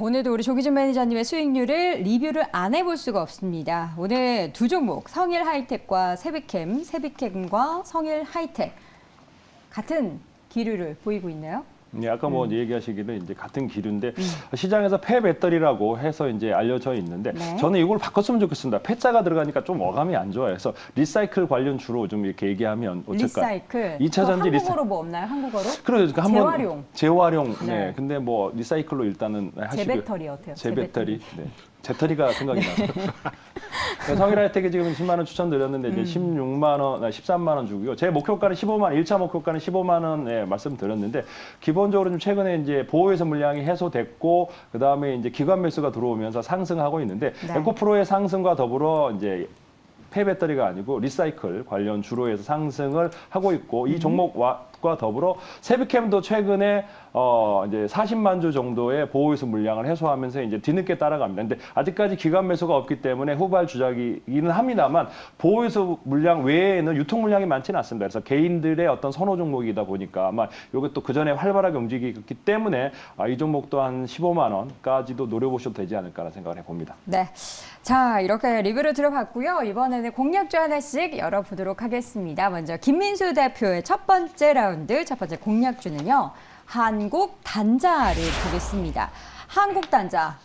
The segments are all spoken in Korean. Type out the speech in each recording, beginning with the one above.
오늘도 우리 조기준 매니저님의 수익률을 리뷰를 안 해볼 수가 없습니다. 오늘 두 종목, 성일 하이텍과 세비캠, 세비캠과 성일 하이텍 같은 기류를 보이고 있네요. 네, 아까 뭐 얘기하시기는 이제 같은 기류인데 시장에서 폐배터리라고 해서 이제 알려져 있는데 네. 저는 이걸 바꿨으면 좋겠습니다. 폐자가 들어가니까 좀 어감이 안 좋아요. 그래서 리사이클 관련 주로 좀 이렇게 얘기하면 어떨까? 리사이클. 2차 전지 한국어로 뭐 없나요? 한국어로? 그러니까 재활용. 재활용. 네. 네. 근데 뭐 리사이클로 일단은 하시고요. 재배터리 어때요? 재배터리. 네. 재터리가 생각이 나서. 성일 하이텍이 지금 10만 원 추천드렸는데 이제 16만 원, 13만 원 주고요. 제 목표가는 15만 원, 1차 목표가는 15만 원 말씀드렸는데 기본적으로 좀 최근에 이제 보호해서 물량이 해소됐고 그다음에 이제 기관 매수가 들어오면서 상승하고 있는데 네. 에코프로의 상승과 더불어 이제 폐배터리가 아니고 리사이클 관련 주로 해서 상승을 하고 있고 이 종목과 더불어 세비캠도 최근에 이제 40만 주 정도의 보호해서 물량을 해소하면서 이제 뒤늦게 따라갑니다. 근데 아직까지 기관 매수가 없기 때문에 후발 주작이기는 합니다만 보호해서 물량 외에는 유통 물량이 많지는 않습니다. 그래서 개인들의 어떤 선호 종목이다 보니까 아마 이것도 그 전에 활발하게 움직이기 때문에 이 종목도 한 15만 원까지도 노려보셔도 되지 않을까라는 생각을 해봅니다. 네. 자, 이렇게 리뷰를 들어봤고요. 이번에는 공략주 하나씩 열어보도록 하겠습니다. 먼저 김민수 대표의 첫 번째 라운드, 첫 번째 공략주는요. 한국단자를 보겠습니다. 한국단자.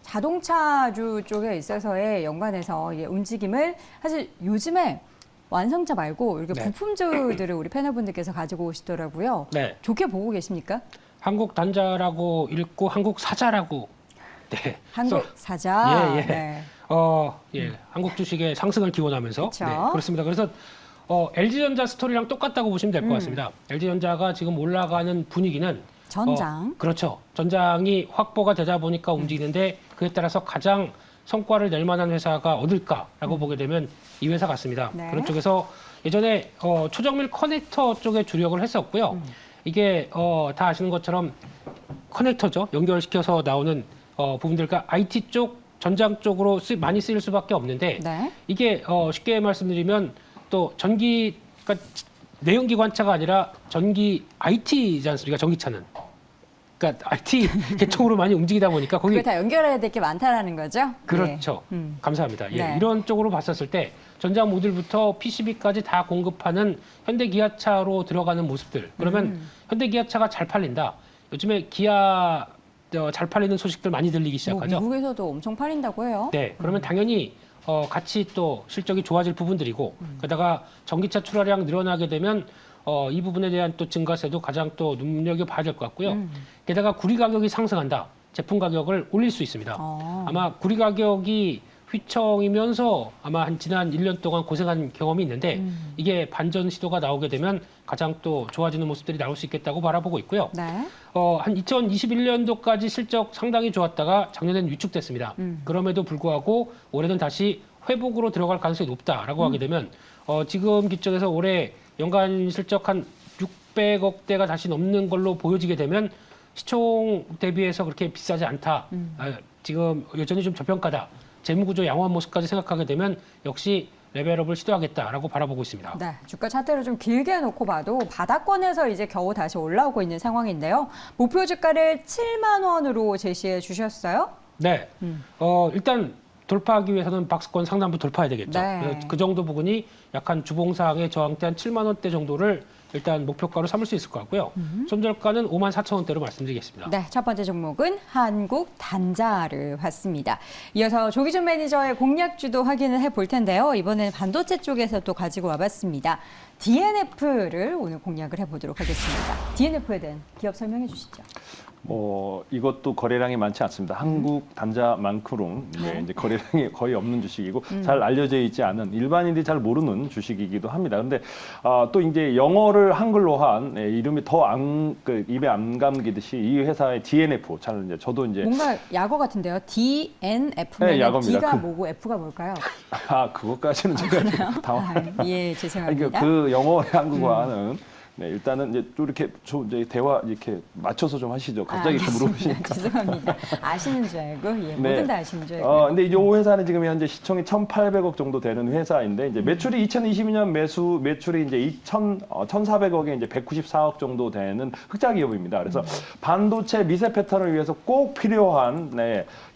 자동차주 쪽에 있어서의 연관해서 움직임을 사실 요즘에 완성차 말고 이렇게 네. 부품주들을 우리 패널분들께서 가지고 오시더라고요. 네. 좋게 보고 계십니까? 한국 단자라고 읽고 한국 사자라고. 네. 한국 사자. 예, 예. 네. 한국 주식의 상승을 기원하면서. 그쵸. 네, 그렇습니다. 그래서 LG전자 스토리랑 똑같다고 보시면 될 것 같습니다. LG전자가 지금 올라가는 분위기는 전장. 그렇죠. 전장이 확보가 되다 보니까 움직이는데 그에 따라서 가장 성과를 낼 만한 회사가 어딜까라고 보게 되면 이 회사 같습니다. 네. 그런 쪽에서 예전에 초정밀 커넥터 쪽에 주력을 했었고요. 이게 다 아시는 것처럼 커넥터죠. 연결시켜서 나오는 부분들과 IT 쪽, 전장 쪽으로 많이 쓰일 수밖에 없는데 네. 이게 쉽게 말씀드리면 또 전기, 그러니까 내연기관차가 아니라 전기 IT지 않습니까? 전기차는. 그러니까 IT 계통으로 많이 움직이다 보니까 거기 그걸 다 연결해야 될 게 많다라는 거죠? 그렇죠. 네. 감사합니다. 예, 네. 이런 쪽으로 봤었을 때 전장 모듈부터 PCB까지 다 공급하는 현대기아차로 들어가는 모습들. 그러면 현대기아차가 잘 팔린다. 요즘에 기아 잘 팔리는 소식들 많이 들리기 뭐 시작하죠. 미국에서도 엄청 팔린다고 해요. 네, 그러면 당연히 같이 또 실적이 좋아질 부분들이고 게다가 전기차 출하량 늘어나게 되면 이 부분에 대한 또 증가세도 가장 또 눈여겨봐야 될 것 같고요. 게다가 구리 가격이 상승한다. 제품 가격을 올릴 수 있습니다. 아마 구리 가격이 휘청이면서 아마 지난 1년 동안 고생한 경험이 있는데 이게 반전 시도가 나오게 되면 가장 또 좋아지는 모습들이 나올 수 있겠다고 바라보고 있고요. 네. 한 2021년도까지 실적 상당히 좋았다가 작년에는 위축됐습니다. 그럼에도 불구하고 올해는 다시 회복으로 들어갈 가능성이 높다라고 하게 되면 지금 기점에서 올해 연간 실적 한 600억대가 다시 넘는 걸로 보여지게 되면 시총 대비해서 그렇게 비싸지 않다. 지금 여전히 좀 저평가다. 재무구조 양호한 모습까지 생각하게 되면 역시 레벨업을 시도하겠다라고 바라보고 있습니다. 네, 주가 차트를 좀 길게 놓고 봐도 바닥권에서 이제 겨우 다시 올라오고 있는 상황인데요. 목표 주가를 7만 원으로 제시해 주셨어요. 네, 일단 돌파하기 위해서는 박스권 상단부 돌파해야 되겠죠. 네. 그래서 그 정도 부분이 약간 주봉상의 저항대 한 7만 원대 정도를 일단 목표가로 삼을 수 있을 것 같고요. 손절가는 5만 4천 원대로 말씀드리겠습니다. 네, 첫 번째 종목은 한국단자를 봤습니다. 이어서 조기준 매니저의 공략주도 확인을 해볼 텐데요. 이번에는 반도체 쪽에서 또 가지고 와봤습니다. DNF를 오늘 공략을 해보도록 하겠습니다. DNF에 대한 기업 설명해 주시죠. 이것도 거래량이 많지 않습니다. 한국 단자만큼 이제 거래량이 거의 없는 주식이고 잘 알려져 있지 않은 일반인들이 잘 모르는 주식이기도 합니다. 그런데 또 이제 영어를 한글로 한 이름이 더 입에 안 감기듯이 이 회사의 DNF 잘 이제 저도 이제 뭔가 약어 같은데요. DNF면 네, 약어입니다. D가 뭐고 F가 뭘까요? 그것까지는 제가 당황. 예, 죄송합니다. 그 영어의 한국어는 네, 일단은 이제 또 이렇게 이제 대화 이렇게 맞춰서 좀 하시죠. 갑자기 이렇게 물어보시니까. 죄송합니다. 아시는 줄 알고, 예, 네. 뭐든 다 아시는 줄 알고. 근데 이제 이 회사는 지금 현재 시총이 1,800억 정도 되는 회사인데 이제 매출이 2022년 매출이 이제 1,400억에 이제 194억 정도 되는 흑자 기업입니다. 그래서 반도체 미세 패턴을 위해서 꼭 필요한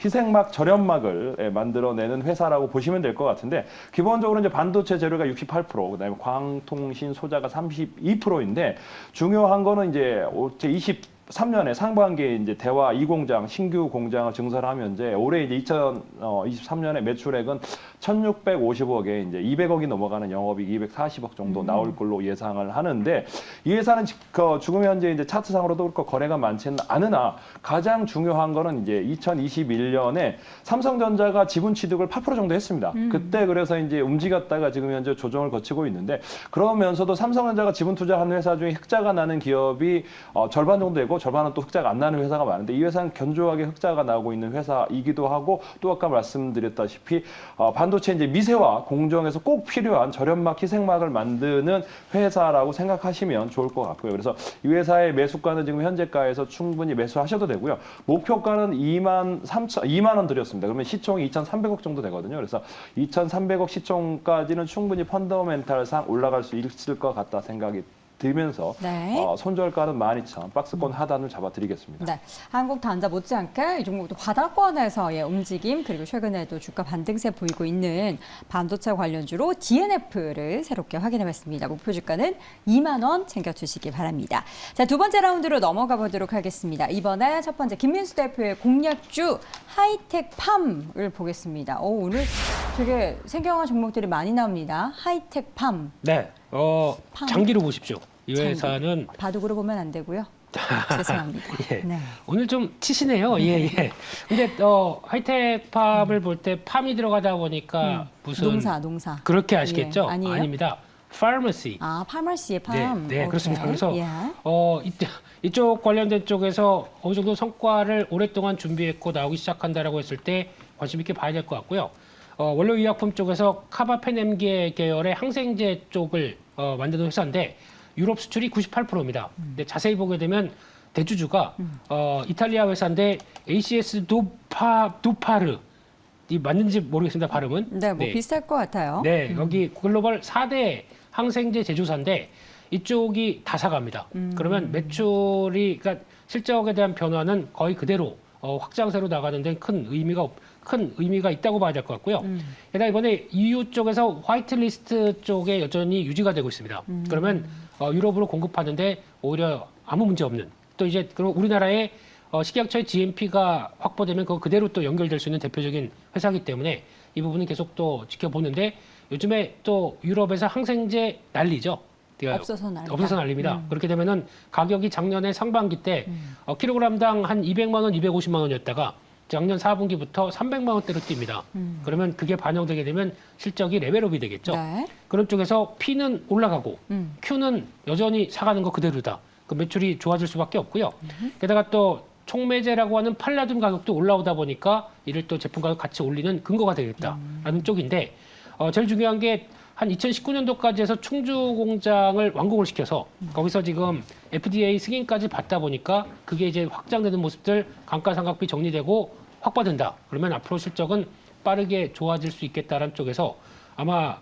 희생막 절연막을 만들어내는 회사라고 보시면 될 것 같은데 기본적으로 이제 반도체 재료가 68%, 그다음에 광통신 소자가 32%인데 중요한 거는 이제 23년에 상반기에 이제 대화 2공장 신규 공장을 증설하면 올해 이제 2023년에 매출액은 1,650억에 이제 200억이 넘어가는 영업이익 240억 정도 나올 걸로 예상을 하는데 이 회사는 지금 현재 이제 차트상으로도 그렇고 거래가 많지는 않으나 가장 중요한 거는 이제 2021년에 삼성전자가 지분 취득을 8% 정도 했습니다. 그때 그래서 이제 움직였다가 지금 현재 조정을 거치고 있는데 그러면서도 삼성전자가 지분 투자하는 회사 중에 흑자가 나는 기업이 절반 정도 되고 절반은 또 흑자가 안 나는 회사가 많은데 이 회사는 견조하게 흑자가 나고 있는 회사이기도 하고 또 아까 말씀드렸다시피 반도체 이제 미세화 공정에서 꼭 필요한 절연막 희생막을 만드는 회사라고 생각하시면 좋을 것 같고요. 그래서 이 회사의 매수가는 지금 현재가에서 충분히 매수하셔도 되고요. 목표가는 2만 원 드렸습니다. 그러면 시총이 2,300억 정도 되거든요. 그래서 2,300억 시총까지는 충분히 펀더멘탈상 올라갈 수 있을 것 같다 생각이 들면서 네. 손절가는 12,000 박스권 하단을 잡아드리겠습니다. 네, 한국 단자 못지않게 이 종목도 바닥권에서의 움직임 그리고 최근에도 주가 반등세 보이고 있는 반도체 관련주로 DNF를 새롭게 확인해봤습니다. 목표 주가는 2만 원 챙겨주시기 바랍니다. 자, 두 번째 라운드로 넘어가 보도록 하겠습니다. 이번에 첫 번째 김민수 대표의 공략주 하이텍팜을 보겠습니다. 오늘 되게 생경한 종목들이 많이 나옵니다. 하이텍팜. 네, 팜. 장기로 보십시오. 이 회사는 바둑으로 보면 안 되고요. 죄송합니다. 예. 네. 오늘 좀 치시네요. 예, 예. 근데 하이텍팜을 볼 때 팜이 들어가다 보니까 무슨 농사. 그렇게 아시겠죠? 예. 아니에요? 아닙니다. 파마시. 파마시의 팜. 네, 오케이. 그렇습니다. 그래서 예. 이쪽 관련된 쪽에서 어느 정도 성과를 오랫동안 준비했고 나오기 시작한다라고 했을 때 관심 있게 봐야 될 것 같고요. 원료 의약품 쪽에서 카바페넴계 계열의 항생제 쪽을 만드는 회사인데 유럽 수출이 98%입니다. 근데 자세히 보게 되면 대주주가 이탈리아 회사인데 ACS 도파르 이 맞는지 모르겠습니다. 발음은. 네, 뭐 비슷할 것 같아요. 네, 여기 글로벌 4대 항생제 제조사인데 이쪽이 다 사갑니다. 그러면 매출이 그러니까 실적에 대한 변화는 거의 그대로 확장세로 나가는 데는 큰 의미가 있다고 봐야 될 것 같고요. 게다가 이번에 EU 쪽에서 화이트리스트 쪽에 여전히 유지가 되고 있습니다. 그러면 유럽으로 공급하는데 오히려 아무 문제 없는 또 이제 그럼 우리나라의 식약처의 GMP가 확보되면 그거 그대로 또 연결될 수 있는 대표적인 회사이기 때문에 이 부분은 계속 또 지켜보는데 요즘에 또 유럽에서 항생제 난리죠. 없어서 난립니다. 그렇게 되면은 가격이 작년에 상반기 때 킬로그램당 한 200만 원, 250만 원이었다가 작년 4분기부터 300만 원대로 뜁니다. 그러면 그게 반영되게 되면 실적이 레벨업이 되겠죠. 네. 그런 쪽에서 P는 올라가고 Q는 여전히 사가는 거 그대로다. 그 매출이 좋아질 수밖에 없고요. 게다가 또 촉매제라고 하는 팔라듐 가격도 올라오다 보니까 이를 또 제품 가격 같이 올리는 근거가 되겠다라는 쪽인데 제일 중요한 게 한 2019년도까지 해서 충주 공장을 완공을 시켜서 거기서 지금 FDA 승인까지 받다 보니까 그게 이제 확장되는 모습들 감가상각비 정리되고 확보된다. 그러면 앞으로 실적은 빠르게 좋아질 수 있겠다라는 쪽에서 아마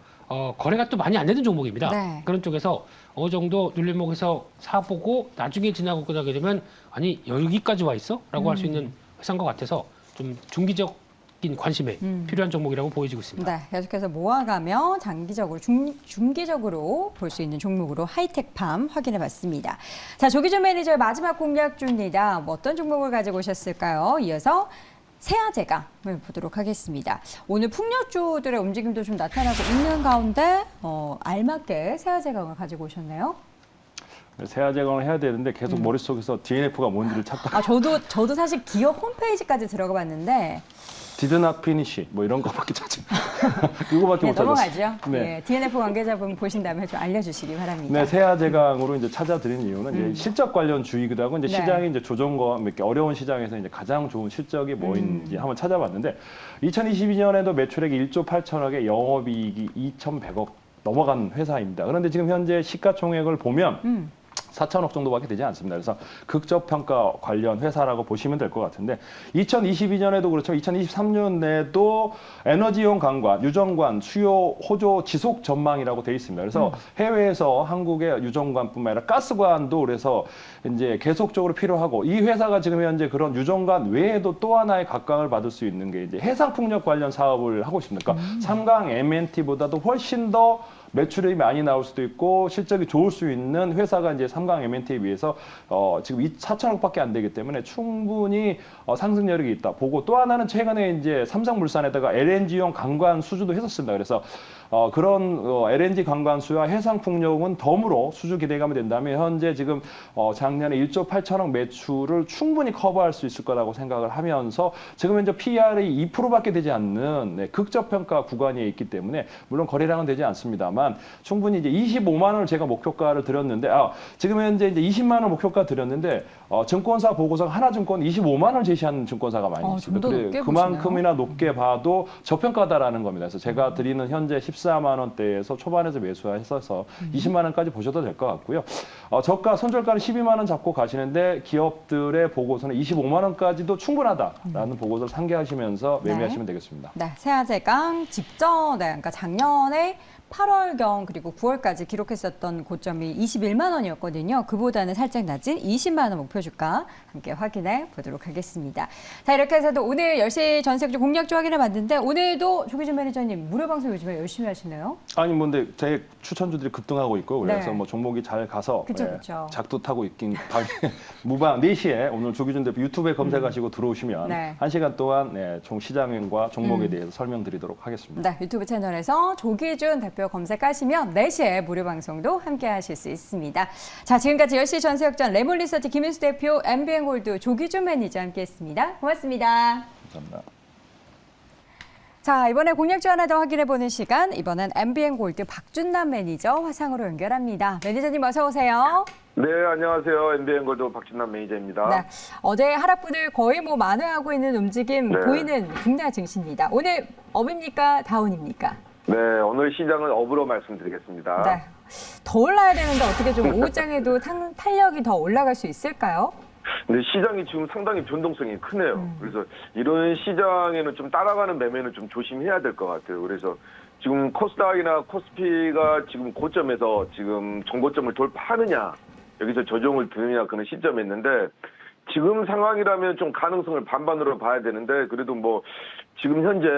거래가 또 많이 안 되는 종목입니다. 네. 그런 쪽에서 어느 정도 눌림목에서 사보고 나중에 지나고 그러게 되면 아니 여기까지 와 있어? 라고 할 수 있는 회사인 것 같아서 좀 중기적인 관심에 필요한 종목이라고 보여지고 있습니다. 네, 계속해서 모아가며 장기적으로, 중기적으로 볼 수 있는 종목으로 하이텍팜 확인해봤습니다. 자, 조기준 매니저의 마지막 공략주입니다. 어떤 종목을 가지고 오셨을까요? 이어서 세아제강을 보도록 하겠습니다. 오늘 풍력주들의 움직임도 좀 나타나고 있는 가운데 알맞게 세아제강을 가지고 오셨네요. 세아제강을 해야 되는데 계속 머릿속에서 DNF가 뭔지를 찾다가 저도 사실 기업 홈페이지까지 들어가 봤는데 did not finish 뭐 이런 거밖에 찾지 그거밖에 못 찾았어요. 넘어가죠. 네. 예, DNF 관계자분 보신 다음에 좀 알려주시기 바랍니다. 네, 세아제강으로 이제 찾아드린 이유는 이제 실적 관련 주이기도 하고 이제 네. 시장이 이제 조정과 이렇게 어려운 시장에서 이제 가장 좋은 실적이 뭐인지 한번 찾아봤는데 2022년에도 매출액이 1조 8천억에 영업이익이 2,100억 넘어간 회사입니다. 그런데 지금 현재 시가총액을 보면 4천억 정도밖에 되지 않습니다. 그래서 극저평가 관련 회사라고 보시면 될 것 같은데 2022년에도 그렇죠. 2023년에도 에너지용 관관, 유정관, 수요 호조 지속 전망이라고 돼 있습니다. 그래서 해외에서 한국의 유정관뿐만 아니라 가스관도 그래서 이제 계속적으로 필요하고 이 회사가 지금 현재 그런 유정관 외에도 또 하나의 각광을 받을 수 있는 게 이제 해상풍력 관련 사업을 하고 있습니다. 그러니까 삼강 M&T보다도 훨씬 더 매출이 많이 나올 수도 있고 실적이 좋을 수 있는 회사가 이제 삼강 M&T에 비해서 지금 4천억밖에 안 되기 때문에 충분히 상승력이 있다 보고 또 하나는 최근에 이제 삼성물산에다가 LNG용 관관 수주도 했었습니다. 그래서 그런 LNG 관관수와 해상풍력은 덤으로 수주 기대감이 된다면 현재 지금 작년에 1조 8천억 매출을 충분히 커버할 수 있을 거라고 생각을 하면서 지금 현재 PR이 2%밖에 되지 않는 극저평가 구간에 있기 때문에 물론 거래량은 되지 않습니다만 충분히 이제 25만 원을 제가 목표가를 드렸는데 지금 현재 이제 20만 원 목표가 드렸는데 증권사 보고서가 하나증권 25만 원을 제시하는 증권사가 많이 있습니다. 좀더 높게 그만큼이나 높게 봐도 저평가다라는 겁니다. 그래서 제가 드리는 현재 14만 원대에서 초반에서 매수했어서 20만 원까지 보셔도 될 것 같고요. 저가 손절가는 12만 원 잡고 가시는데 기업들의 보고서는 25만 원까지도 충분하다라는 보고서를 상기하시면서 매매하시면 되겠습니다. 네, 세아제강 직전, 그러니까 작년에 8월경 그리고 9월까지 기록했었던 고점이 21만 원이었거든요. 그보다는 살짝 낮은 20만 원 목표 주가 함께 확인해 보도록 하겠습니다. 자, 이렇게 해서 오늘 10시 전세주 공략주 확인해 봤는데 오늘도 조기준 매니저님 무료 방송 요즘에 열심히 하시네요. 아니 근데 제 추천주들이 급등하고 있고 그래서 네. 뭐 종목이 잘 가서 그쵸. 작두 타고 있긴 무방 4시에 오늘 조기준 대표 유튜브에 검색하시고 들어오시면 네. 1시간 동안 총 시장과 종목에 대해서 설명드리도록 하겠습니다. 네, 유튜브 채널에서 조기준 대표 검색하시면 4시에 무료 방송도 함께 하실 수 있습니다. 자, 지금까지 10시 전세역전 레몬리서치 김인수 대표, MBN골드 조기준 매니저 함께했습니다. 고맙습니다. 감사합니다. 자, 이번에 공략주 하나 더 확인해보는 시간, 이번엔 MBN골드 박준남 매니저 화상으로 연결합니다. 매니저님 어서 오세요. 네, 안녕하세요. MBN골드 박준남 매니저입니다. 네, 어제 하락분을 거의 만회하고 있는 움직임 네. 보이는 국내 증시입니다. 오늘 업입니까? 다운입니까? 네, 오늘 시장은 업으로 말씀드리겠습니다. 네, 더 올라야 되는데 어떻게 좀 오후장에도 탄력이 더 올라갈 수 있을까요? 근데 시장이 지금 상당히 변동성이 크네요. 그래서 이런 시장에는 좀 따라가는 매매는 좀 조심해야 될 것 같아요. 그래서 지금 코스닥이나 코스피가 지금 고점에서 지금 정고점을 돌파하느냐, 여기서 조정을 드느냐 그런 시점에 있는데 지금 상황이라면 좀 가능성을 반반으로 봐야 되는데 그래도 뭐 지금 현재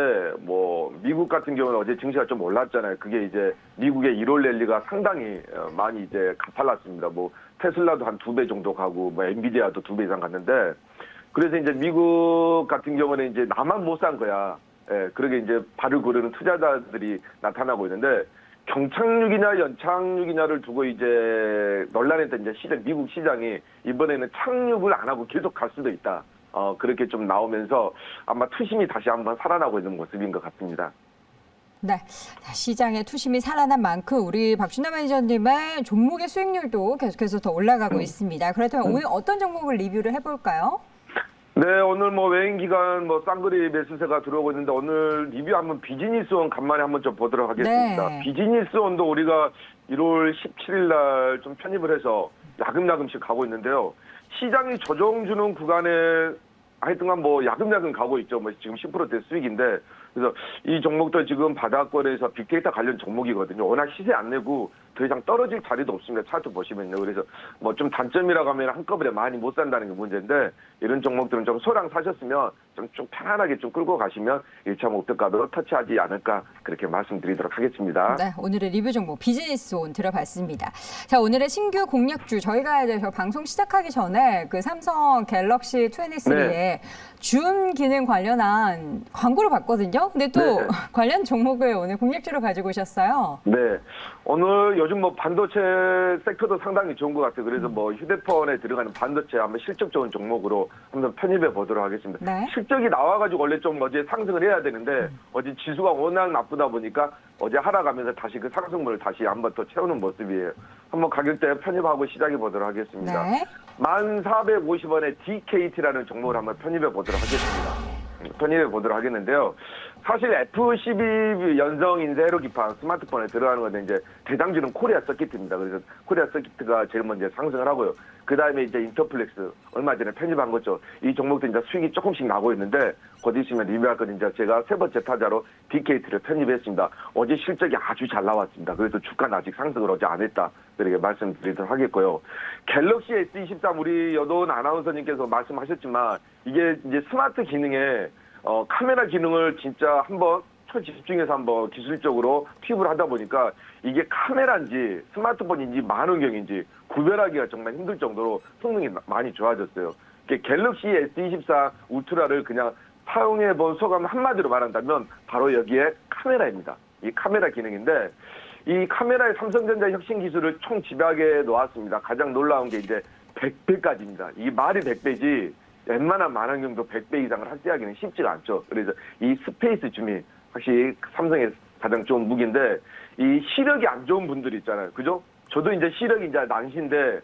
뭐 미국 같은 경우는 어제 증시가 좀 올랐잖아요. 그게 이제 미국의 1월 랠리가 상당히 많이 이제 가팔랐습니다. 뭐 테슬라도 한 2배 정도 가고 뭐 엔비디아도 2배 이상 갔는데 그래서 이제 미국 같은 경우는 이제 나만 못 산 거야. 예, 그러게 이제 발을 고르는 투자자들이 나타나고 있는데 경착륙이냐 연착륙이냐를 두고 이제 논란했던 이제 미국 시장이 이번에는 착륙을 안 하고 계속 갈 수도 있다. 그렇게 좀 나오면서 아마 투심이 다시 한번 살아나고 있는 모습인 것 같습니다. 네, 시장의 투심이 살아난 만큼 우리 박준남 매니저님의 종목의 수익률도 계속해서 더 올라가고 있습니다. 그렇다면 오늘 어떤 종목을 리뷰를 해볼까요? 네, 오늘 뭐 외인 기관 뭐 쌍거리 매수세가 들어오고 있는데 오늘 리뷰 한번 비즈니스원 간만에 한번 좀 보도록 하겠습니다. 네. 비즈니스원도 우리가 1월 17일 날 좀 편입을 해서 야금야금씩 가고 있는데요. 시장이 조정 주는 구간에 하여튼간 뭐 야금야금 가고 있죠. 뭐 지금 10%대 수익인데 그래서 이 종목도 지금 바닥권에서 빅데이터 관련 종목이거든요. 워낙 시세 안 내고 더 이상 떨어질 자리도 없습니다. 차트 보시면요. 그래서 뭐 좀 단점이라고 하면 한꺼번에 많이 못 산다는 게 문제인데 이런 종목들은 좀 소량 사셨으면 좀 편안하게 좀 끌고 가시면 1차 목표가도 터치하지 않을까 그렇게 말씀드리도록 하겠습니다. 네, 오늘의 리뷰 종목 비즈니스온 들어봤습니다. 자, 오늘의 신규 공략주 저희가 이제 방송 시작하기 전에 그 삼성 갤럭시 23에 네. 줌 기능 관련한 광고를 봤거든요. 근데 또 네. 관련 종목을 오늘 공략주로 가지고 오셨어요. 네. 오늘 요즘 뭐 반도체 섹터도 상당히 좋은 것 같아요. 그래서 뭐 휴대폰에 들어가는 반도체 한번 실적 좋은 종목으로 한번 편입해 보도록 하겠습니다. 네. 실적이 나와가지고 원래 좀 어제 상승을 해야 되는데 어제 지수가 워낙 나쁘다 보니까 어제 하락하면서 다시 그 상승분을 다시 한번 더 채우는 모습이에요. 한번 가격대 편입하고 시작해 보도록 하겠습니다. 네. 1,450원에 DKT라는 종목을 한번 편입해 보도록 하겠습니다. 편입해 보도록 하겠는데요. 사실 F12 연성 인쇄 회로 기판 스마트폰에 들어가는 건데 이제 대장주는 코리아 서킷입니다. 그래서 코리아 서킷가 제일 먼저 상승을 하고요. 그 다음에 이제 인터플렉스 얼마 전에 편입한 거죠. 이 종목도 이제 수익이 조금씩 나고 있는데 곧 있으면 리뷰할 건 이제 제가 세 번째 타자로 DKT를 편입했습니다. 어제 실적이 아주 잘 나왔습니다. 그래서 주가는 아직 상승을 어제 안 했다. 그렇게 말씀드리도록 하겠고요. 갤럭시 S23 우리 여돈 아나운서님께서 말씀하셨지만 이게 이제 스마트 기능에 카메라 기능을 진짜 한번 초집중해서 한번 기술적으로 팁을 하다 보니까 이게 카메라인지 스마트폰인지 망원경인지 구별하기가 정말 힘들 정도로 성능이 많이 좋아졌어요. 갤럭시 S24 울트라를 그냥 사용해 본 소감 한마디로 말한다면 바로 여기에 카메라입니다. 이 카메라 기능인데 이 카메라의 삼성전자 혁신 기술을 총 집약해 놓았습니다. 가장 놀라운 게 이제 100배까지입니다. 이 말이 100배지 웬만한 망원경도 100배 이상을 확대하기는 쉽지가 않죠. 그래서 이 스페이스 줌이 확실히 삼성의 가장 좋은 무기인데 이 시력이 안 좋은 분들이 있잖아요. 그죠? 저도 이제 시력이 이제 난시인데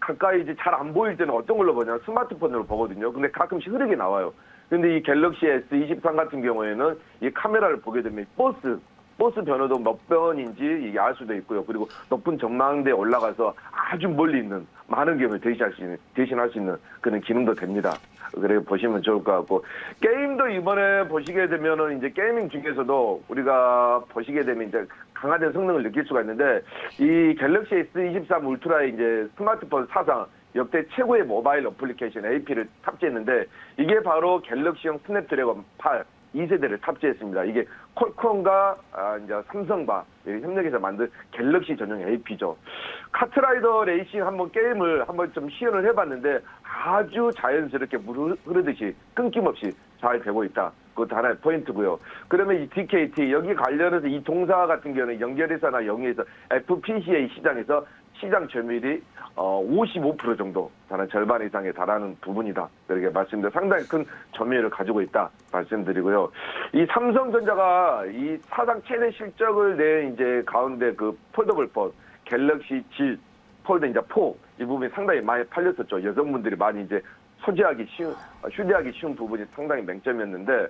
가까이 이제 잘 안 보일 때는 어떤 걸로 보냐? 스마트폰으로 보거든요. 근데 가끔씩 흐르게 나와요. 근데 이 갤럭시 S23 같은 경우에는 이 카메라를 보게 되면 버스 변호도 몇 번인지 이게 알 수도 있고요. 그리고 높은 전망대에 올라가서 아주 멀리 있는 많은 경우를 대신할 수 있는 그런 기능도 됩니다. 그래 보시면 좋을 것 같고 게임도 이번에 보시게 되면은 이제 게이밍 중에서도 우리가 보시게 되면 이제 강화된 성능을 느낄 수가 있는데 이 갤럭시 S23 울트라의 이제 스마트폰 사상 역대 최고의 모바일 어플리케이션 AP를 탑재했는데 이게 바로 갤럭시형 스냅드래곤 8 2세대를 탑재했습니다. 이게 퀄컴과 이제 삼성과 협력해서 만든 갤럭시 전용 AP죠. 카트라이더 레이싱 한번 게임을 한번 좀 시연을 해봤는데 아주 자연스럽게 물 흐르듯이 끊김없이 잘 되고 있다. 그것도 하나의 포인트고요. 그러면 이 DKT 여기 관련해서 이 동사 같은 경우는 연결회사나 영위에서 FPGA 시장에서 시장 점유율이 55% 정도, 다른 절반 이상에 달하는 부분이다. 그렇게 말씀드려 상당히 큰 점유율을 가지고 있다 말씀드리고요. 이 삼성전자가 이 사상 최대 실적을 낸 이제 가운데 그 폴더블 폰 갤럭시 G 폴드 이제 4 이 부분이 상당히 많이 팔렸었죠. 여성분들이 많이 이제 휴대하기 쉬운 부분이 상당히 맹점이었는데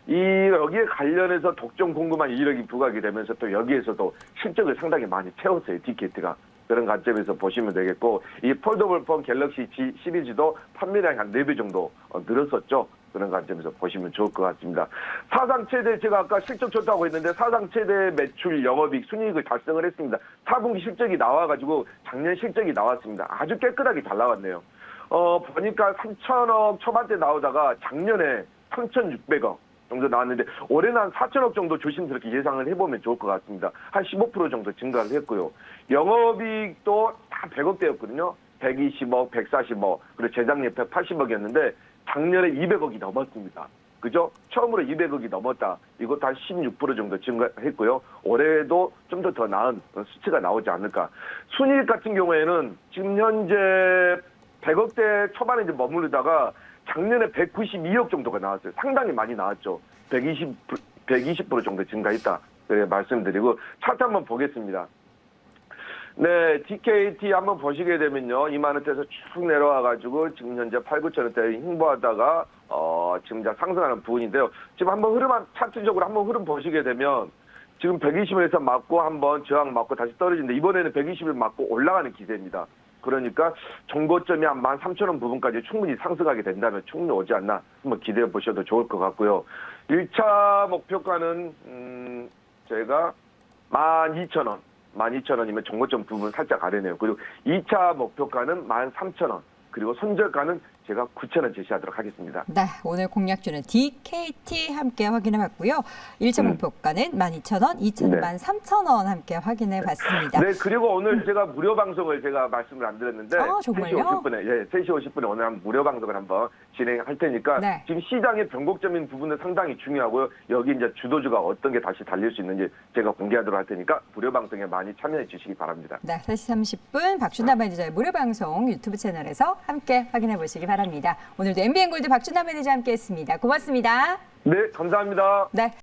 여기에 관련해서 독점 공급만 이력이 부각이 되면서 또 여기에서도 실적을 상당히 많이 채웠어요. DKT가. 그런 관점에서 보시면 되겠고 이 폴더블 폰 갤럭시 G 시리즈도 판매량이 한 4배 정도 늘었었죠. 그런 관점에서 보시면 좋을 것 같습니다. 사상 최대 제가 아까 실적 좋다고 했는데 사상 최대 매출 영업이익 순이익을 달성을 했습니다. 4분기 실적이 나와가지고 작년 실적이 나왔습니다. 아주 깨끗하게 잘 나왔네요. 보니까 3천억 초반대 나오다가 작년에 3,600억 정도 나왔는데 올해는 한 4천억 정도 조심스럽게 예상을 해보면 좋을 것 같습니다. 한 15% 정도 증가를 했고요. 영업이익도 다 100억대였거든요. 120억, 140억, 그리고 재작년에 180억이었는데 작년에 200억이 넘었습니다. 그죠? 처음으로 200억이 넘었다. 이것도 한 16% 정도 증가했고요. 올해도 좀 더 나은 수치가 나오지 않을까. 순이익 같은 경우에는 지금 현재 100억대 초반에 이제 머무르다가 작년에 192억 정도가 나왔어요. 상당히 많이 나왔죠. 120% 정도 증가했다. 그래 말씀드리고 차트 한번 보겠습니다. 네, DKT 한번 보시게 되면요. 2만 원대에서 쭉 내려와가지고 지금 현재 8, 9천 원대에 횡보하다가 지금 이제 상승하는 부분인데요. 지금 한번 차트적으로 한번 흐름 보시게 되면 지금 120에서 맞고 한번 저항 맞고 다시 떨어지는데 이번에는 120을 맞고 올라가는 기세입니다. 그러니까 종고점이 한 13,000원 부분까지 충분히 상승하게 된다면 충분히 오지 않나 한번 기대해 보셔도 좋을 것 같고요. 1차 목표가는 제가 12,000원. 12,000원이면 종고점 부분 살짝 아래네요. 그리고 2차 목표가는 13,000원. 그리고 손절가는 제가 9,000원 제시하도록 하겠습니다. 네, 오늘 공략주는 DKT 함께 확인해봤고요. 1차 목표가는 12,000원, 2차는 13,000원 함께 확인해봤습니다. 네, 그리고 오늘 제가 무료 방송을 제가 말씀을 안 드렸는데 정말요? 3시 50분에 3시 50분에 오늘 한 무료 방송을 한번 진행할 테니까 지금 시장의 변곡점인 부분은 상당히 중요하고요. 여기 이제 주도주가 어떤 게 다시 달릴 수 있는지 제가 공개하도록 할 테니까 무료 방송에 많이 참여해 주시기 바랍니다. 네, 3시 30분 박준남 매니저의 무료 방송 유튜브 채널에서 함께 확인해 보시기 바랍니다. 오늘도 MBN골드 박준남 매니저 함께했습니다. 고맙습니다. 네, 감사합니다. 네.